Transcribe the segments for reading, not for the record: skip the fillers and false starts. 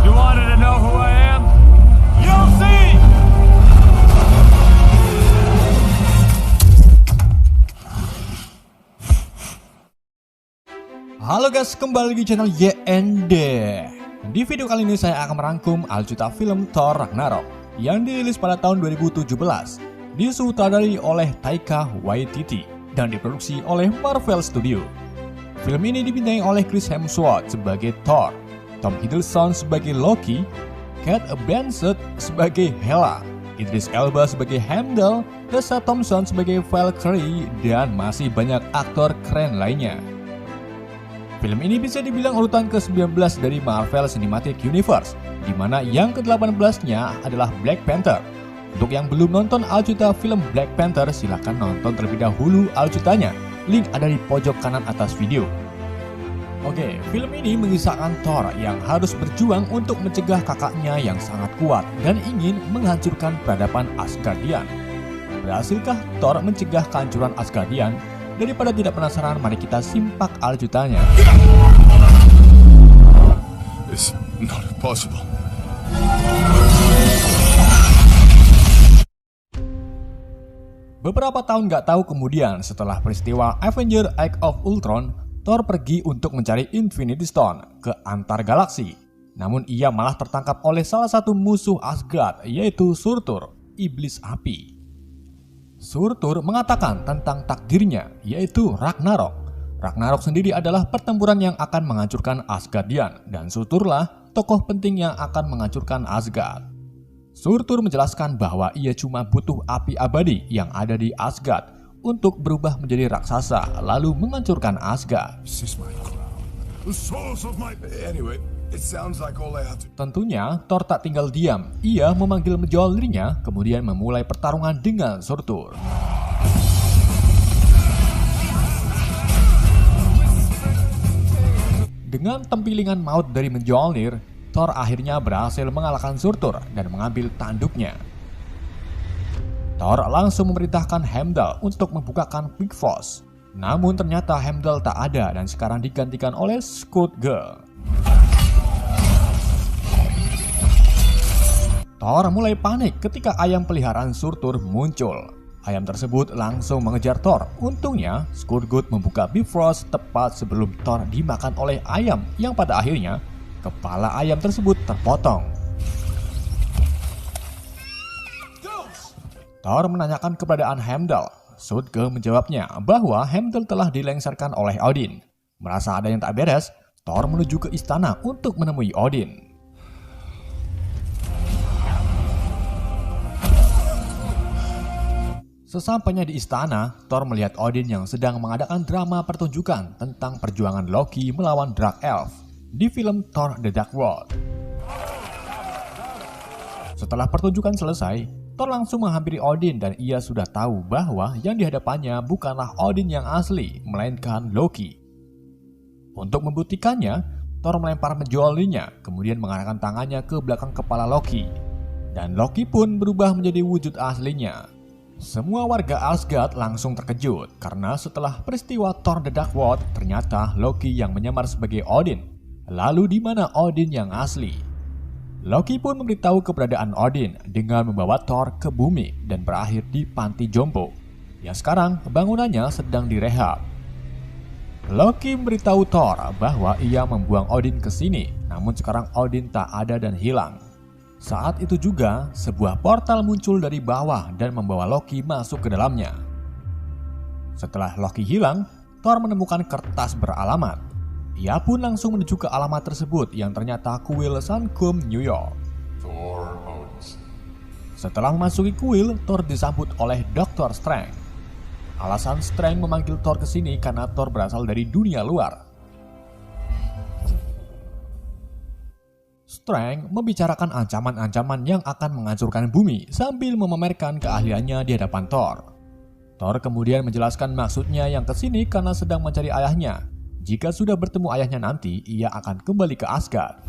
You wanted to know who I am? You'll see! Halo guys, kembali di channel YND. Di video kali ini saya akan merangkum aljuta film Thor Ragnarok yang dirilis pada tahun 2017, disutradari oleh Taika Waititi dan diproduksi oleh Marvel Studio. Film ini dibintangi oleh Chris Hemsworth sebagai Thor, Tom Hiddleston sebagai Loki, Kate Blanchett sebagai Hela, Idris Elba sebagai Heimdall, Tessa Thompson sebagai Valkyrie, dan masih banyak aktor keren lainnya. Film ini bisa dibilang urutan ke-19 dari Marvel Cinematic Universe, di mana yang ke-18-nya adalah Black Panther. Untuk yang belum nonton aljuta film Black Panther, silahkan nonton terlebih dahulu aljutanya. Link ada di pojok kanan atas video. Oke, film ini mengisahkan Thor yang harus berjuang untuk mencegah kakaknya yang sangat kuat dan ingin menghancurkan peradaban Asgardian. Berhasilkah Thor mencegah kehancuran Asgardian? Daripada tidak penasaran, mari kita simpak aljutanya. It's not possible. Beberapa tahun gak tahu kemudian, setelah peristiwa Avengers Age of Ultron, Thor pergi untuk mencari Infinity Stone ke antar galaksi. Namun ia malah tertangkap oleh salah satu musuh Asgard, yaitu Surtur, iblis api. Surtur mengatakan tentang takdirnya, yaitu Ragnarok. Ragnarok sendiri adalah pertempuran yang akan menghancurkan Asgardian, dan Surturlah tokoh penting yang akan menghancurkan Asgard. Surtur menjelaskan bahwa ia cuma butuh api abadi yang ada di Asgard untuk berubah menjadi raksasa, lalu menghancurkan Asgard. Tentunya, Thor tak tinggal diam. Ia memanggil Mjolnirnya, kemudian memulai pertarungan dengan Surtur. Dengan tempilingan maut dari Mjolnir, Thor akhirnya berhasil mengalahkan Surtur dan mengambil tanduknya. Thor langsung memerintahkan Heimdall untuk membukakan Bifrost. Namun ternyata Heimdall tak ada dan sekarang digantikan oleh Skrull. Thor mulai panik ketika ayam peliharaan Surtur muncul. Ayam tersebut langsung mengejar Thor. Untungnya, Skrull membuka Bifrost tepat sebelum Thor dimakan oleh ayam yang pada akhirnya kepala ayam tersebut terpotong. Thor menanyakan keberadaan Heimdall. Skrull menjawabnya bahwa Heimdall telah dilengsarkan oleh Odin. Merasa ada yang tak beres, Thor menuju ke istana untuk menemui Odin. Sesampainya di istana, Thor melihat Odin yang sedang mengadakan drama pertunjukan tentang perjuangan Loki melawan Dark Elf di film Thor The Dark World. Setelah pertunjukan selesai, Thor langsung menghampiri Odin dan ia sudah tahu bahwa yang dihadapannya bukanlah Odin yang asli, melainkan Loki. Untuk membuktikannya, Thor melempar Mjolnirnya, kemudian mengarahkan tangannya ke belakang kepala Loki. Dan Loki pun berubah menjadi wujud aslinya. Semua warga Asgard langsung terkejut karena setelah peristiwa Thor The Dark World, ternyata Loki yang menyamar sebagai Odin. Lalu di mana Odin yang asli? Loki pun memberitahu keberadaan Odin dengan membawa Thor ke bumi dan berakhir di panti jompo, yang sekarang bangunannya sedang direhab. Loki memberitahu Thor bahwa ia membuang Odin ke sini, namun sekarang Odin tak ada dan hilang. Saat itu juga, sebuah portal muncul dari bawah dan membawa Loki masuk ke dalamnya. Setelah Loki hilang, Thor menemukan kertas beralamat. Ia pun langsung menuju ke alamat tersebut yang ternyata kuil Sankum, New York. Setelah memasuki kuil, Thor disambut oleh Dr. Strange. Alasan Strange memanggil Thor ke sini karena Thor berasal dari dunia luar. Strange membicarakan ancaman-ancaman yang akan menghancurkan bumi sambil memamerkan keahliannya di hadapan Thor. Thor kemudian menjelaskan maksudnya yang kesini karena sedang mencari ayahnya. Jika sudah bertemu ayahnya nanti, ia akan kembali ke Asgard.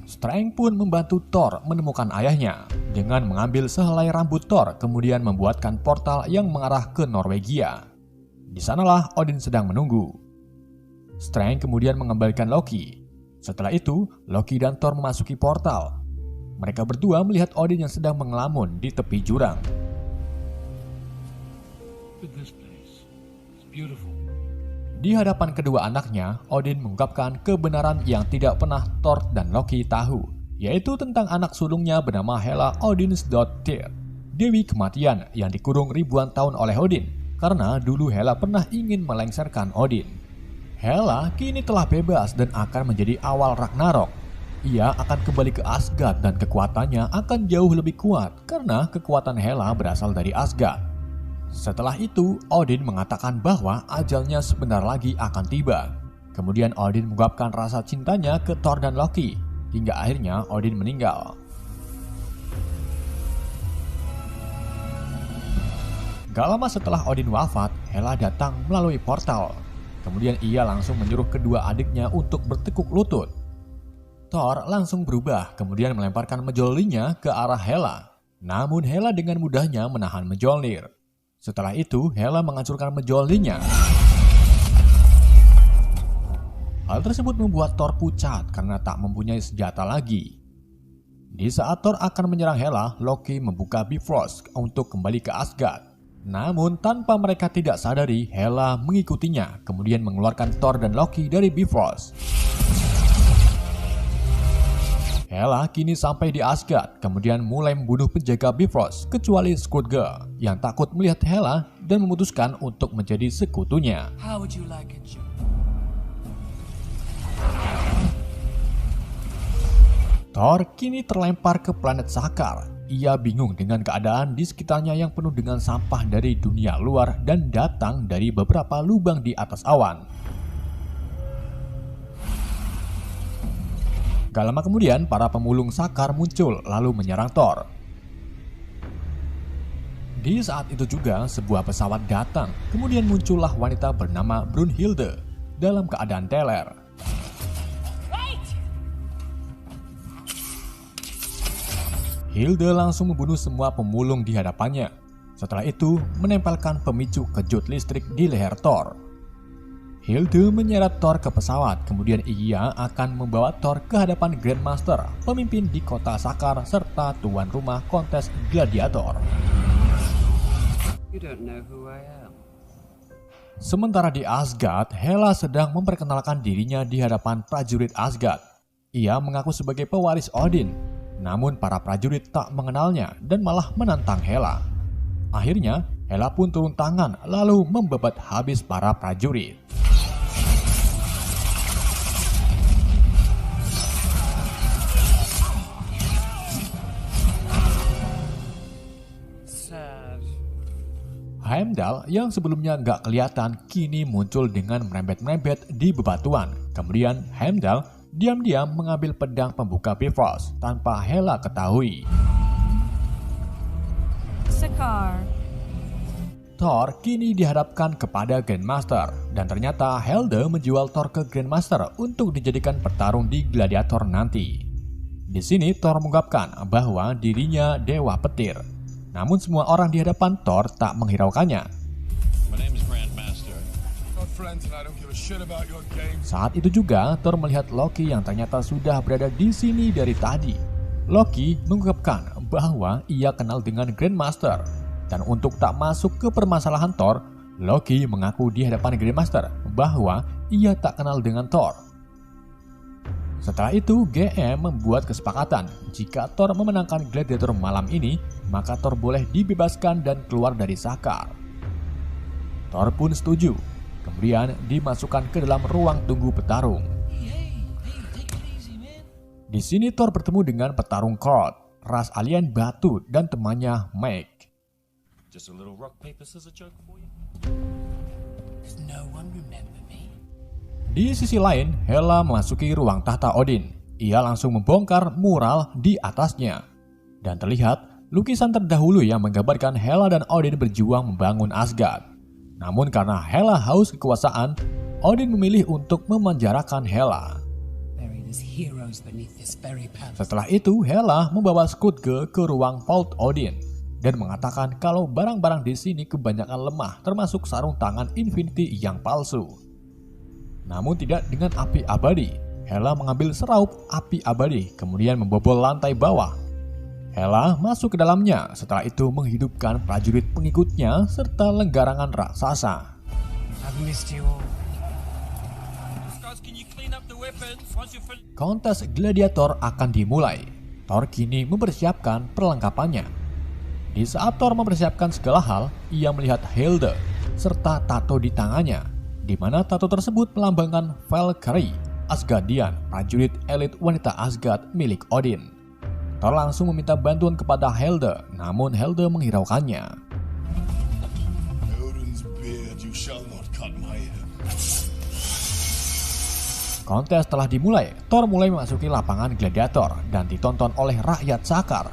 Strange pun membantu Thor menemukan ayahnya dengan mengambil sehelai rambut Thor, kemudian membuatkan portal yang mengarah ke Norwegia. Di sanalah Odin sedang menunggu. Strange kemudian mengembalikan Loki. Setelah itu, Loki dan Thor memasuki portal. Mereka berdua melihat Odin yang sedang mengelamun di tepi jurang. Look at this place. It's beautiful. Di hadapan kedua anaknya, Odin mengungkapkan kebenaran yang tidak pernah Thor dan Loki tahu, yaitu tentang anak sulungnya bernama Hela Odinsdottir, Dewi Kematian yang dikurung ribuan tahun oleh Odin, karena dulu Hela pernah ingin melengsarkan Odin. Hela kini telah bebas dan akan menjadi awal Ragnarok. Ia akan kembali ke Asgard dan kekuatannya akan jauh lebih kuat karena kekuatan Hela berasal dari Asgard. Setelah itu, Odin mengatakan bahwa ajalnya sebentar lagi akan tiba. Kemudian Odin mengungkapkan rasa cintanya ke Thor dan Loki, hingga akhirnya Odin meninggal. Gak lama setelah Odin wafat, Hela datang melalui portal. Kemudian ia langsung menyuruh kedua adiknya untuk bertekuk lutut. Thor langsung berubah, kemudian melemparkan Mjolnirnya ke arah Hela. Namun Hela dengan mudahnya menahan Mjolnir. Setelah itu, Hela menghancurkan Mjolnirnya. Hal tersebut membuat Thor pucat karena tak mempunyai senjata lagi. Di saat Thor akan menyerang Hela, Loki membuka Bifrost untuk kembali ke Asgard. Namun tanpa mereka tidak sadari, Hela mengikutinya, kemudian mengeluarkan Thor dan Loki dari Bifrost. Hela kini sampai di Asgard, kemudian mulai membunuh penjaga Bifrost, kecuali Skrull yang takut melihat Hela dan memutuskan untuk menjadi sekutunya. How would you like it, Joe? Thor kini terlempar ke planet Sakaar. Ia bingung dengan keadaan di sekitarnya yang penuh dengan sampah dari dunia luar dan datang dari beberapa lubang di atas awan. Gak lama kemudian, para pemulung Sakaar muncul lalu menyerang Thor. Di saat itu juga, sebuah pesawat datang. Kemudian muncullah wanita bernama Brunhilde dalam keadaan teler. Hilde langsung membunuh semua pemulung di hadapannya. Setelah itu, menempelkan pemicu kejut listrik di leher Thor. Hilde menyeret Thor ke pesawat, kemudian ia akan membawa Thor ke hadapan Grandmaster, pemimpin di kota Sakaar serta tuan rumah kontes gladiator. You don't know who I am. Sementara di Asgard, Hela sedang memperkenalkan dirinya di hadapan prajurit Asgard. Ia mengaku sebagai pewaris Odin, namun para prajurit tak mengenalnya dan malah menantang Hela. Akhirnya, Hela pun turun tangan lalu membabat habis para prajurit. Heimdall yang sebelumnya nggak kelihatan kini muncul dengan merembet-merembet di bebatuan. Kemudian Heimdall diam-diam mengambil pedang pembuka Bifrost tanpa Hela ketahui. Sakaar. Thor kini dihadapkan kepada Grandmaster dan ternyata Hilde menjual Thor ke Grandmaster untuk dijadikan petarung di gladiator nanti. Di sini Thor mengungkapkan bahwa dirinya dewa petir. Namun semua orang di hadapan Thor tak menghiraukannya. My name is Grandmaster. We're friends and I don't give a shit about your game. Saat itu juga Thor melihat Loki yang ternyata sudah berada di sini dari tadi. Loki mengungkapkan bahwa ia kenal dengan Grandmaster. Dan untuk tak masuk ke permasalahan Thor, Loki mengaku di hadapan Grandmaster bahwa ia tak kenal dengan Thor. Setelah itu, GM membuat kesepakatan jika Thor memenangkan gladiator malam ini, maka Thor boleh dibebaskan dan keluar dari Sakaar. Thor pun setuju, kemudian dimasukkan ke dalam ruang tunggu petarung. Di sini Thor bertemu dengan petarung Korg, ras alien batu dan temannya Meg. Just a little rock, paper, scissors joke for you. Does no one remember me? Di sisi lain, Hela memasuki ruang tahta Odin. Ia langsung membongkar mural di atasnya. Dan terlihat lukisan terdahulu yang menggambarkan Hela dan Odin berjuang membangun Asgard. Namun karena Hela haus kekuasaan, Odin memilih untuk memenjarakan Hela. Buried as heroes beneath this very palace. Setelah itu, Hela membawa Skrull ke ruang Vault Odin dan mengatakan kalau barang-barang di sini kebanyakan lemah, termasuk sarung tangan Infinity yang palsu. Namun tidak dengan api abadi. Hela mengambil seraup api abadi, kemudian membobol lantai bawah. Hela masuk ke dalamnya, setelah itu menghidupkan prajurit pengikutnya serta lenggarangan raksasa. I've missed you all. Kontes gladiator akan dimulai. Thor kini mempersiapkan perlengkapannya. Di saat Thor mempersiapkan segala hal, ia melihat Hilde serta tato di tangannya, di mana tato tersebut melambangkan Valkyrie, Asgardian, prajurit elit wanita Asgard milik Odin. Thor langsung meminta bantuan kepada Hilde, namun Hilde menghiraukannya. Odin's beard, you shall not cut my hair. Kontes telah dimulai. Thor mulai memasuki lapangan gladiator dan ditonton oleh rakyat Sakar,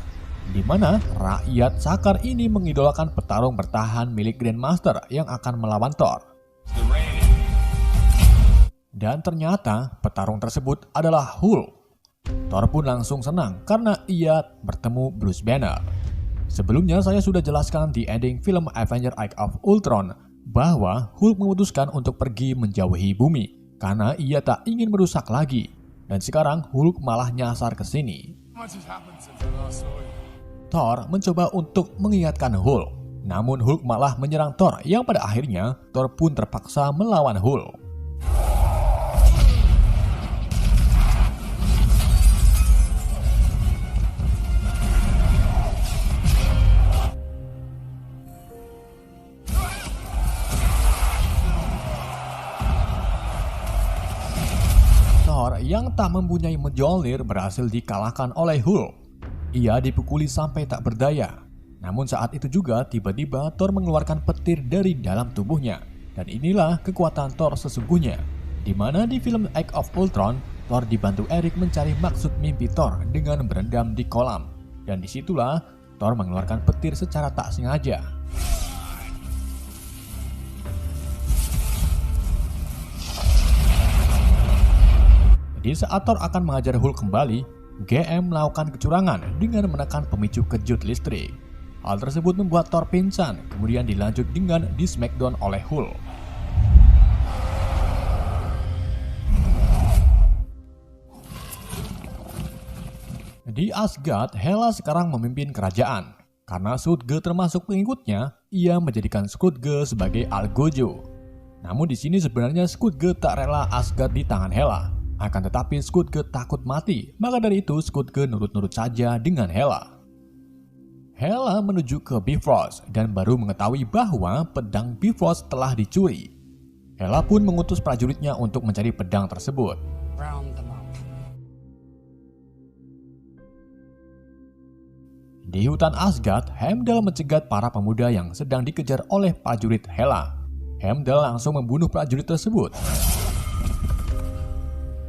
di mana rakyat Sakar ini mengidolakan petarung bertahan milik Grandmaster yang akan melawan Thor. Dan ternyata petarung tersebut adalah Hulk. Thor pun langsung senang karena ia bertemu Bruce Banner. Sebelumnya saya sudah jelaskan di ending film Avengers Age of Ultron bahwa Hulk memutuskan untuk pergi menjauhi bumi karena ia tak ingin merusak lagi. Dan sekarang Hulk malah nyasar ke sini. Much has happened since I last saw you. Thor mencoba untuk mengingatkan Hulk, namun Hulk malah menyerang Thor yang pada akhirnya Thor pun terpaksa melawan Hulk. Thor yang tak mempunyai Mjolnir berhasil dikalahkan oleh Hulk. Ia dipukuli sampai tak berdaya. Namun saat itu juga tiba-tiba Thor mengeluarkan petir dari dalam tubuhnya. Dan inilah kekuatan Thor sesungguhnya. Di mana di film Age of Ultron, Thor dibantu Eric mencari maksud mimpi Thor dengan berendam di kolam. Dan disitulah Thor mengeluarkan petir secara tak sengaja. Di saat Thor akan mengajar Hulk kembali, GM melakukan kecurangan dengan menekan pemicu kejut listrik. Hal tersebut membuat Thor pingsan, kemudian dilanjut dengan di smackdown oleh Hulk. Di Asgard, Hela sekarang memimpin kerajaan. Karena Skrull termasuk pengikutnya, ia menjadikan Skrull sebagai Algojo. Namun di sini sebenarnya Skrull tak rela Asgard di tangan Hela. Akan tetapi Skrull takut mati, maka dari itu Skrull nurut-nurut saja dengan Hela. Hela menuju ke Bifrost dan baru mengetahui bahwa pedang Bifrost telah dicuri. Hela pun mengutus prajuritnya untuk mencari pedang tersebut. Round them up. Di hutan Asgard, Heimdall mencegat para pemuda yang sedang dikejar oleh prajurit Hela. Heimdall langsung membunuh prajurit tersebut.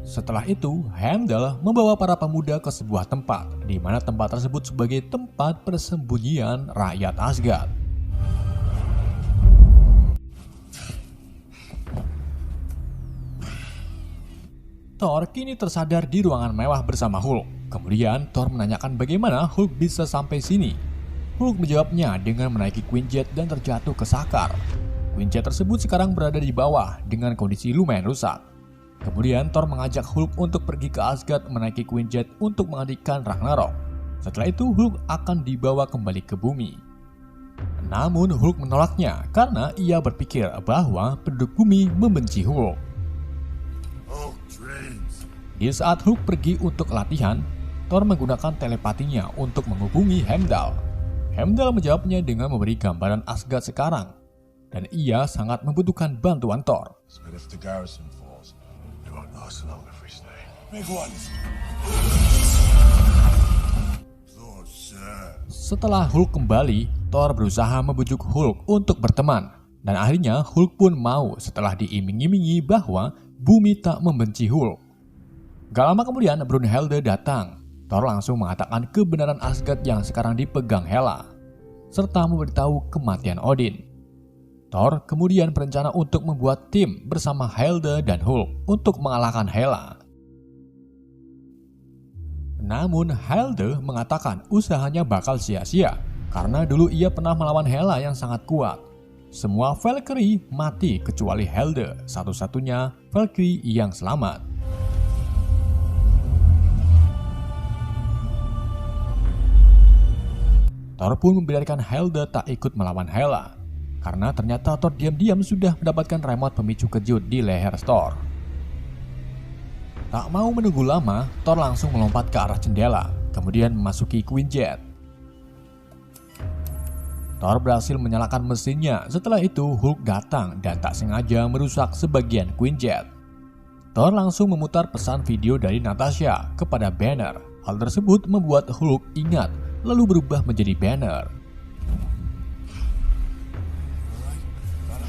Setelah itu, Heimdall membawa para pemuda ke sebuah tempat, di mana tempat tersebut sebagai tempat persembunyian rakyat Asgard. Thor kini tersadar di ruangan mewah bersama Hulk. Kemudian Thor menanyakan bagaimana Hulk bisa sampai sini. Hulk menjawabnya dengan menaiki Quinjet dan terjatuh ke Sakar. Quinjet tersebut sekarang berada di bawah dengan kondisi lumayan rusak. Kemudian Thor mengajak Hulk untuk pergi ke Asgard menaiki Quinjet untuk menghentikan Ragnarok. Setelah itu Hulk akan dibawa kembali ke bumi. Namun Hulk menolaknya karena ia berpikir bahwa penduduk bumi membenci Hulk. Oh, dreams. Di saat Hulk pergi untuk latihan, Thor menggunakan telepatinya untuk menghubungi Heimdall. Heimdall menjawabnya dengan memberi gambaran Asgard sekarang. Dan ia sangat membutuhkan bantuan Thor. But if the garrison falls, it won't last long if we stay. Big ones. Thor, sir. Setelah Hulk kembali, Thor berusaha membujuk Hulk untuk berteman. Dan akhirnya Hulk pun mau setelah diiming-imingi bahwa bumi tak membenci Hulk. Gak lama kemudian Brunhilde datang. Thor langsung mengatakan kebenaran Asgard yang sekarang dipegang Hela, serta memberitahu kematian Odin. Thor kemudian berencana untuk membuat tim bersama Hilde dan Hulk untuk mengalahkan Hela. Namun Hilde mengatakan usahanya bakal sia-sia karena dulu ia pernah melawan Hela yang sangat kuat. semua Valkyrie mati kecuali Hilde, satu-satunya Valkyrie yang selamat. Thor pun membiarkan Hilde tak ikut melawan Hela, karena ternyata Thor diam-diam sudah mendapatkan remote pemicu kejut di leher Thor. Tak mau menunggu lama, Thor langsung melompat ke arah jendela, kemudian memasuki Quinjet. Thor berhasil menyalakan mesinnya. Setelah itu Hulk datang dan tak sengaja merusak sebagian Quinjet. Thor langsung memutar pesan video dari Natasha kepada Banner. Hal tersebut membuat Hulk ingat lalu berubah menjadi Banner.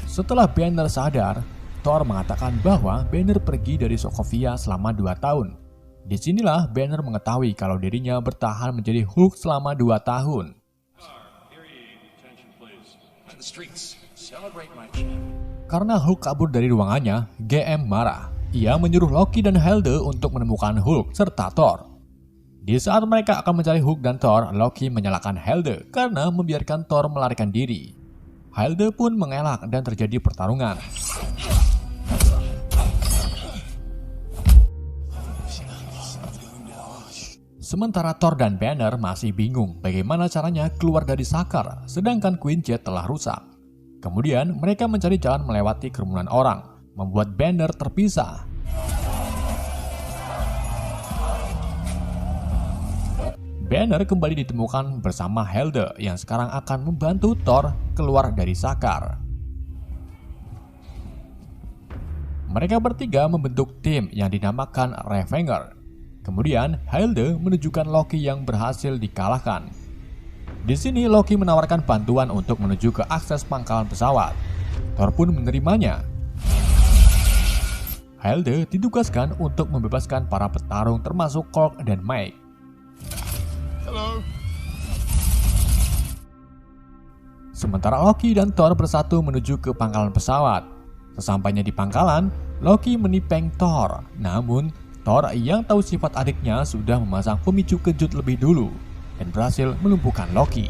Setelah Banner sadar, Thor mengatakan bahwa Banner pergi dari Sokovia selama 2 tahun. Disinilah Banner mengetahui kalau dirinya bertahan menjadi Hulk selama 2 tahun. Karena Hulk kabur dari ruangannya, GM marah. Ia menyuruh Loki dan Hilde untuk menemukan Hulk serta Thor. Di saat mereka akan mencari Hulk dan Thor, Loki menyalahkan Hilde karena membiarkan Thor melarikan diri. Hilde pun mengelak dan terjadi pertarungan. Sementara Thor dan Banner masih bingung bagaimana caranya keluar dari Sakar, sedangkan Quinjet telah rusak. Kemudian mereka mencari jalan melewati kerumunan orang, membuat Banner terpisah. Banner kembali ditemukan bersama Hilde yang sekarang akan membantu Thor keluar dari Sakar. Mereka bertiga membentuk tim yang dinamakan Revenger. Kemudian Hilde menunjukkan Loki yang berhasil dikalahkan. Di sini Loki menawarkan bantuan untuk menuju ke akses pangkalan pesawat. Thor pun menerimanya. Hilde ditugaskan untuk membebaskan para petarung termasuk Korg dan Mike. Hello. Sementara Loki dan Thor bersatu menuju ke pangkalan pesawat. Sesampainya di pangkalan, Loki menipeng Thor. Namun, Thor yang tahu sifat adiknya sudah memasang pemicu kejut lebih dulu dan berhasil melumpuhkan Loki.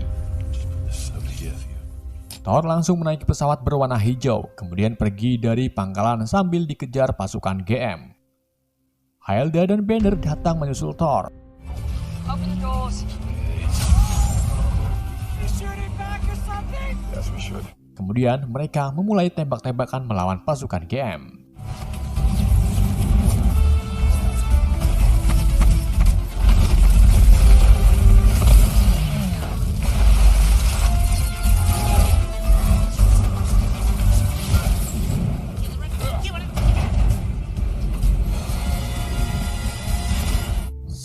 Thor langsung menaiki pesawat berwarna hijau, kemudian pergi dari pangkalan sambil dikejar pasukan GM. Hilde dan Banner datang menyusul Thor. Open the doors. Kemudian mereka memulai tembak-tembakan melawan pasukan GM.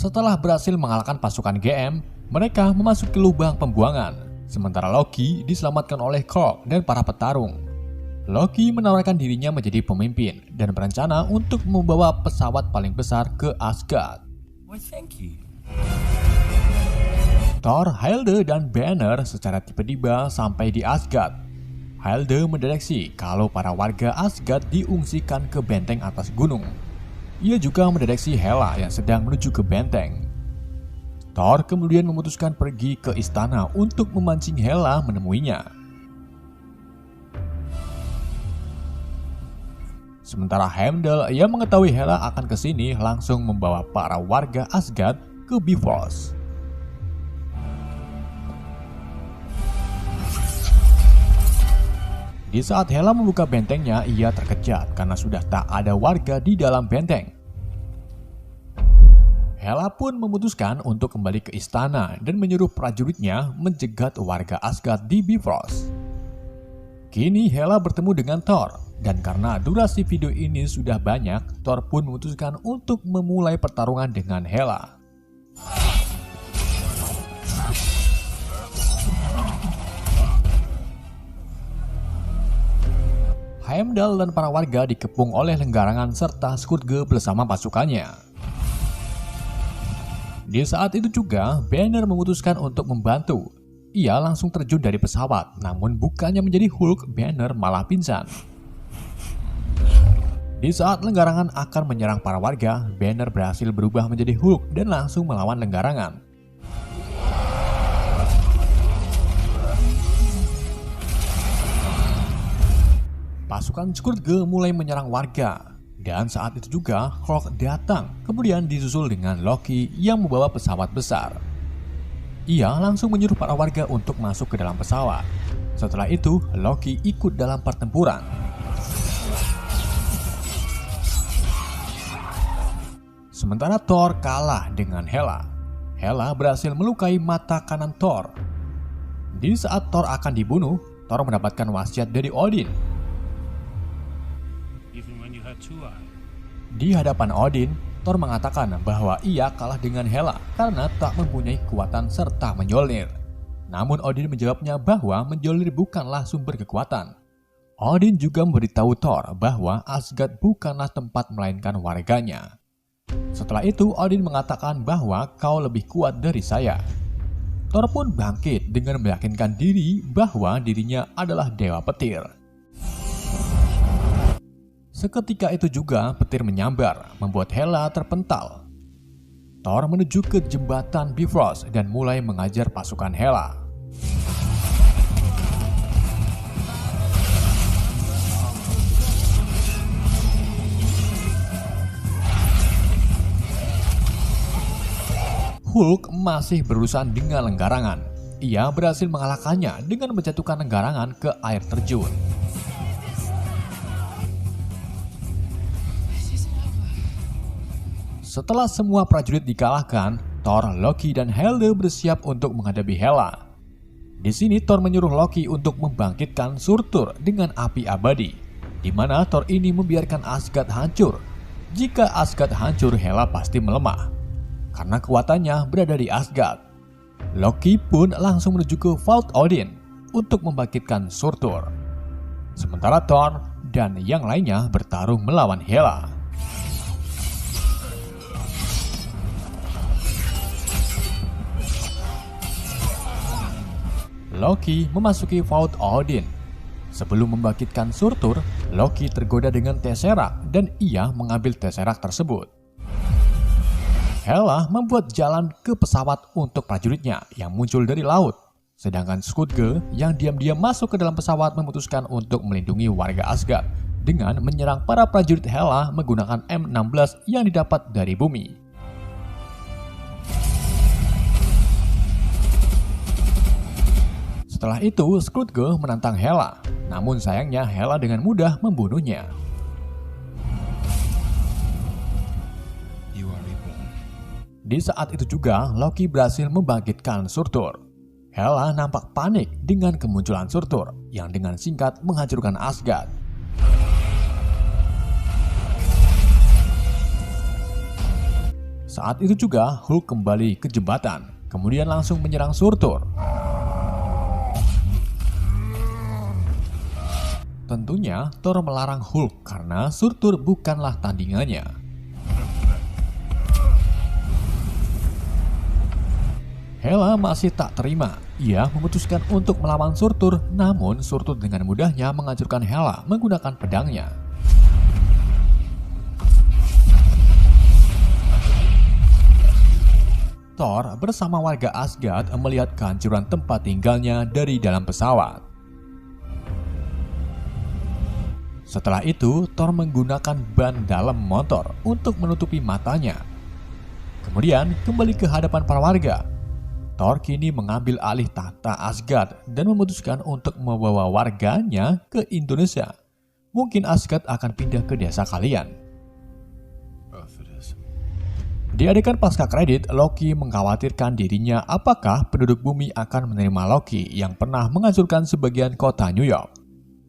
Setelah berhasil mengalahkan pasukan GM, mereka memasuki lubang pembuangan. Sementara Loki diselamatkan oleh Korg dan para petarung. Loki menawarkan dirinya menjadi pemimpin dan berencana untuk membawa pesawat paling besar ke Asgard. Why, thank you. Thor, Hilde, dan Banner secara tiba-tiba sampai di Asgard. Hilde mendeteksi kalau para warga Asgard diungsikan ke benteng atas gunung. Ia juga mendeteksi Hela yang sedang menuju ke benteng. Thor kemudian memutuskan pergi ke istana untuk memancing Hela menemuinya. Sementara Heimdall yang mengetahui Hela akan ke sini langsung membawa para warga Asgard ke Bifrost. Di saat Hela membuka bentengnya, ia terkejut karena sudah tak ada warga di dalam benteng. Hela pun memutuskan untuk kembali ke istana dan menyuruh prajuritnya menjegat warga Asgard di Bifrost. Kini Hela bertemu dengan Thor, dan karena durasi video ini sudah banyak, Thor pun memutuskan untuk memulai pertarungan dengan Hela. Heimdall dan para warga dikepung oleh Lenggarangan serta Skurge bersama pasukannya. Di saat itu juga, Banner memutuskan untuk membantu. Ia langsung terjun dari pesawat, namun bukannya menjadi Hulk, Banner malah pingsan. Di saat Lenggarangan akan menyerang para warga, Banner berhasil berubah menjadi Hulk dan langsung melawan Lenggarangan. pasukan Scourge mulai menyerang warga. Dan saat itu juga Hulk datang, kemudian disusul dengan Loki yang membawa pesawat besar. Ia langsung menyuruh para warga untuk masuk ke dalam pesawat. Setelah itu, Loki ikut dalam pertempuran. Sementara Thor kalah dengan Hela. Hela berhasil melukai mata kanan Thor. Di saat Thor akan dibunuh, Thor mendapatkan wasiat dari Odin. Even when you had two eyes. Di hadapan Odin, Thor mengatakan bahwa ia kalah dengan Hela karena tak mempunyai kekuatan serta menjolnir. Namun Odin menjawabnya bahwa menjolnir bukanlah sumber kekuatan. Odin juga memberitahu Thor bahwa Asgard bukanlah tempat melainkan warganya. Setelah itu, Odin mengatakan bahwa kau lebih kuat dari saya. Thor pun bangkit dengan meyakinkan diri bahwa dirinya adalah dewa petir. Seketika itu juga petir menyambar, membuat Hela terpental. Thor menuju ke jembatan Bifrost dan mulai mengajar pasukan Hela. Hulk masih berurusan dengan lenggarangan. Ia berhasil mengalahkannya dengan menjatuhkan lenggarangan ke air terjun. Setelah semua prajurit dikalahkan, Thor, Loki, dan Hela bersiap untuk menghadapi Hela. Di sini Thor menyuruh Loki untuk membangkitkan Surtur dengan api abadi, di mana Thor ini membiarkan Asgard hancur. Jika Asgard hancur, Hela pasti melemah karena kekuatannya berada di Asgard. Loki pun langsung menuju ke Vault Odin untuk membangkitkan Surtur. Sementara Thor dan yang lainnya bertarung melawan Hela. Loki memasuki Vault Odin. Sebelum membangkitkan Surtur, Loki tergoda dengan Tesseract dan ia mengambil Tesseract tersebut. Hela membuat jalan ke pesawat untuk prajuritnya yang muncul dari laut. Sedangkan Scourge yang diam-diam masuk ke dalam pesawat memutuskan untuk melindungi warga Asgard dengan menyerang para prajurit Hela menggunakan M16 yang didapat dari bumi. Setelah itu, Scourge menantang Hela, namun sayangnya Hela dengan mudah membunuhnya. Di saat itu juga, Loki berhasil membangkitkan Surtur. Hela nampak panik dengan kemunculan Surtur yang dengan singkat menghancurkan Asgard. Saat itu juga, Hulk kembali ke jembatan, kemudian langsung menyerang Surtur. Tentunya, Thor melarang Hulk karena Surtur bukanlah tandingannya. Hela masih tak terima. Ia memutuskan untuk melawan Surtur, namun Surtur dengan mudahnya menghancurkan Hela menggunakan pedangnya. Thor bersama warga Asgard melihat kehancuran tempat tinggalnya dari dalam pesawat. Setelah itu, Thor menggunakan ban dalam motor untuk menutupi matanya. Kemudian kembali ke hadapan para warga. Thor kini mengambil alih tahta Asgard dan memutuskan untuk membawa warganya ke Indonesia. Mungkin Asgard akan pindah ke desa kalian. Di adegan pasca kredit, Loki mengkhawatirkan dirinya apakah penduduk bumi akan menerima Loki yang pernah menghancurkan sebagian kota New York.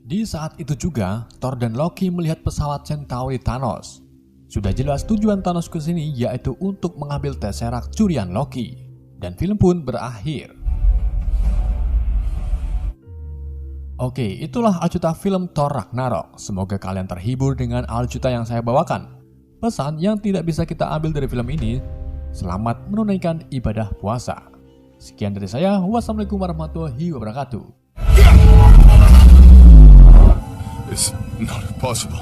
Di saat itu juga, Thor dan Loki melihat pesawat Centauri Thanos. Sudah jelas tujuan Thanos ke sini yaitu untuk mengambil Tesseract curian Loki. Dan film pun berakhir. Oke, itulah alcuta film Thor Ragnarok. Semoga kalian terhibur dengan alcuta yang saya bawakan. Pesan yang tidak bisa kita ambil dari film ini, selamat menunaikan ibadah puasa. Sekian dari saya, wassalamualaikum warahmatullahi wabarakatuh. It's not possible.